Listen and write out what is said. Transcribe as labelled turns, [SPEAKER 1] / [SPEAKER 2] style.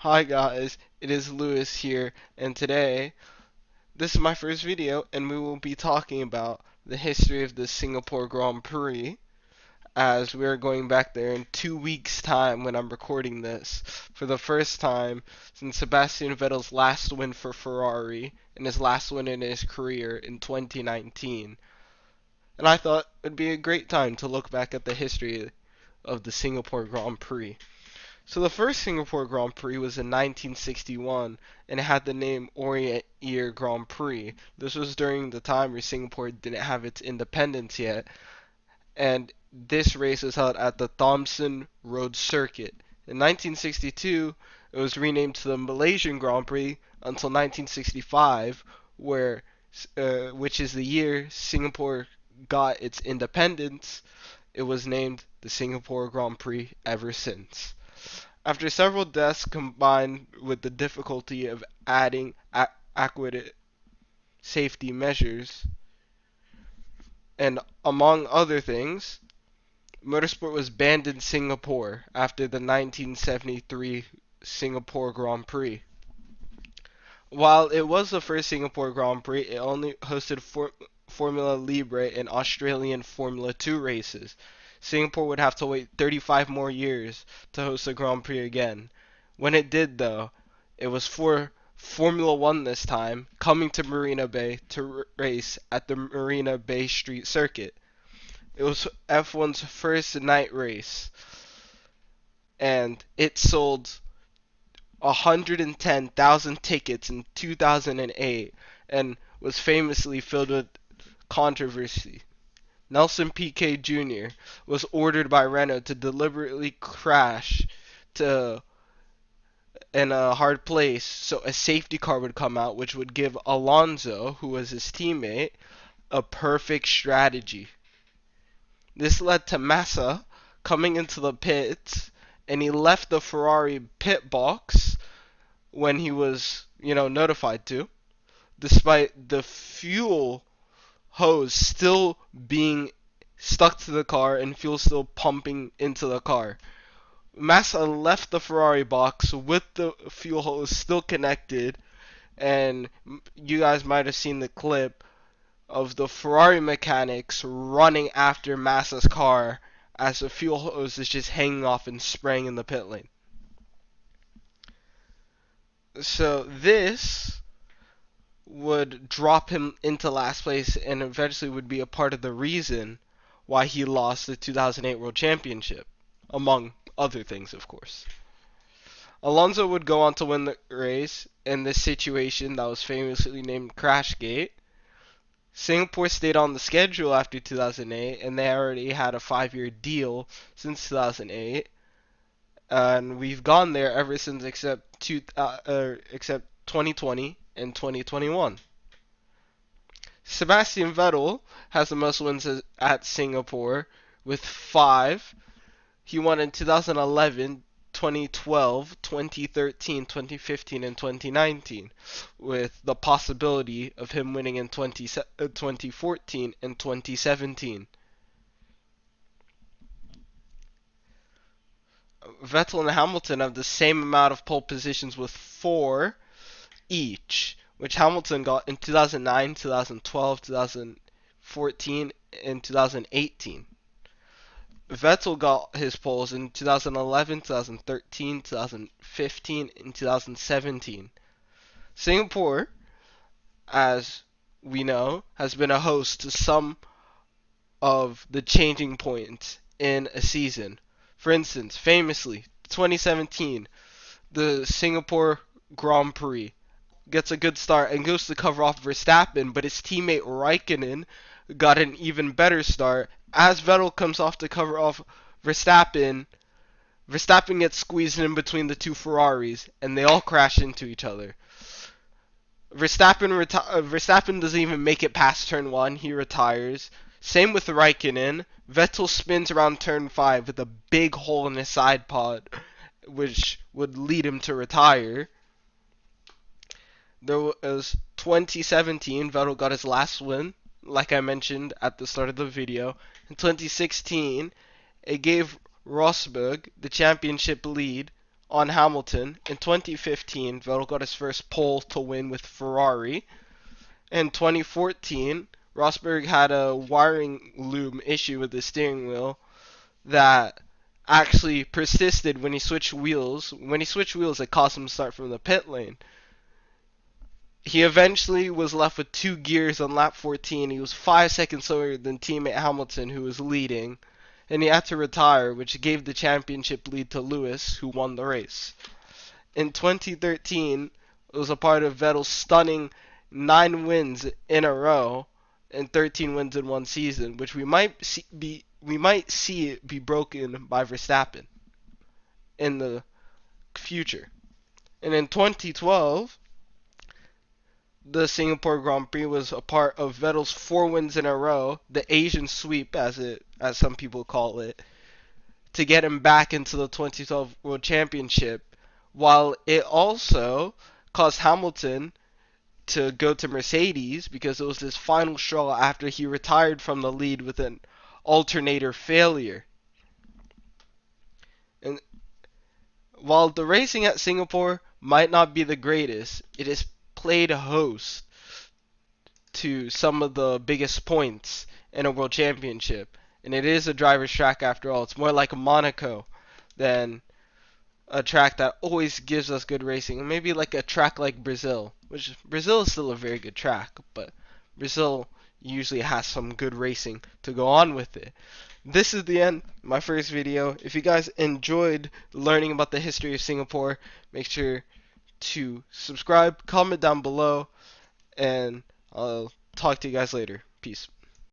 [SPEAKER 1] Hi guys, it is Lewis here, and today, this is my first video, and we will be talking about the history of the Singapore Grand Prix, as we're going back there in 2 weeks' time when I'm recording this, for the first time since Sebastian Vettel's last win for Ferrari, and his last win in his career in 2019. And I thought it'd be a great time to look back at the history of the Singapore Grand Prix. So the first Singapore Grand Prix was in 1961 and it had the name Orient Year Grand Prix. This was during the time where Singapore didn't have its independence yet, and this race was held at the Thomson Road Circuit. In 1962, it was renamed to the Malaysian Grand Prix until 1965, which is the year Singapore got its independence. It was named the Singapore Grand Prix ever since. After several deaths combined with the difficulty of adding adequate safety measures, and among other things, motorsport was banned in Singapore after the 1973 Singapore Grand Prix. While it was the first Singapore Grand Prix, it only hosted Formula Libre and Australian Formula 2 races. Singapore would have to wait 35 more years to host the Grand Prix again. When it did, though, it was for Formula 1 this time, coming to Marina Bay to race at the Marina Bay Street Circuit. It was F1's first night race, and it sold 110,000 tickets in 2008 and was famously filled with controversy. Nelson Piquet Jr. was ordered by Renault to deliberately crash to in a hard place so a safety car would come out, which would give Alonso, who was his teammate, a perfect strategy. This led to Massa coming into the pits, and he left the Ferrari pit box when he was, notified to, despite the fuel hose still being stuck to the car and fuel still pumping into the car. Massa left the Ferrari box with the fuel hose still connected, and you guys might have seen the clip of the Ferrari mechanics running after Massa's car as the fuel hose is just hanging off and spraying in the pit lane. So this would drop him into last place and eventually would be a part of the reason why he lost the 2008 World Championship, among other things, of course. Alonso would go on to win the race in this situation that was famously named Crashgate. Singapore stayed on the schedule after 2008, and they already had a 5-year deal since 2008, and we've gone there ever since except 2020 and 2021. Sebastian Vettel has the most wins at Singapore with 5. He won in 2011, 2012, 2013, 2015, and 2019, with the possibility of him winning in 2014 and 2017. Vettel and Hamilton have the same amount of pole positions with 4 each, which Hamilton got in 2009, 2012, 2014, and 2018. Vettel got his poles in 2011, 2013, 2015, and 2017. Singapore, as we know, has been a host to some of the changing points in a season. For instance, famously, 2017, the Singapore Grand Prix gets a good start and goes to cover off Verstappen, but his teammate Raikkonen got an even better start. As Vettel comes off to cover off Verstappen, Verstappen gets squeezed in between the two Ferraris, and they all crash into each other. Verstappen doesn't even make it past turn 1. He retires. Same with Raikkonen. Vettel spins around turn 5 with a big hole in his side pod, which would lead him to retire. There was 2017, Vettel got his last win, like I mentioned at the start of the video. In 2016, it gave Rosberg the championship lead on Hamilton. In 2015, Vettel got his first pole to win with Ferrari. In 2014, Rosberg had a wiring loom issue with the steering wheel that actually persisted when he switched wheels. When he switched wheels, it caused him to start from the pit lane. He eventually was left with two gears on lap 14. He was 5 seconds slower than teammate Hamilton, who was leading, and he had to retire, which gave the championship lead to Lewis, who won the race. In 2013, it was a part of Vettel's stunning 9 wins in a row and 13 wins in one season, which we might see it be broken by Verstappen in the future. And in 2012, the Singapore Grand Prix was a part of Vettel's 4 wins in a row, the Asian sweep as some people call it, to get him back into the 2012 World Championship, while it also caused Hamilton to go to Mercedes because it was his final straw after he retired from the lead with an alternator failure. And while the racing at Singapore might not be the greatest, it has played host to some of the biggest points in a world championship. And it is a driver's track after all. It's more like Monaco than a track that always gives us good racing. Maybe like a track like Brazil, which Brazil is still a very good track, but Brazil usually has some good racing to go on with it. This is the end of my first video. If you guys enjoyed learning about the history of Singapore, make sure to subscribe, comment down below, and I'll talk to you guys later. Peace.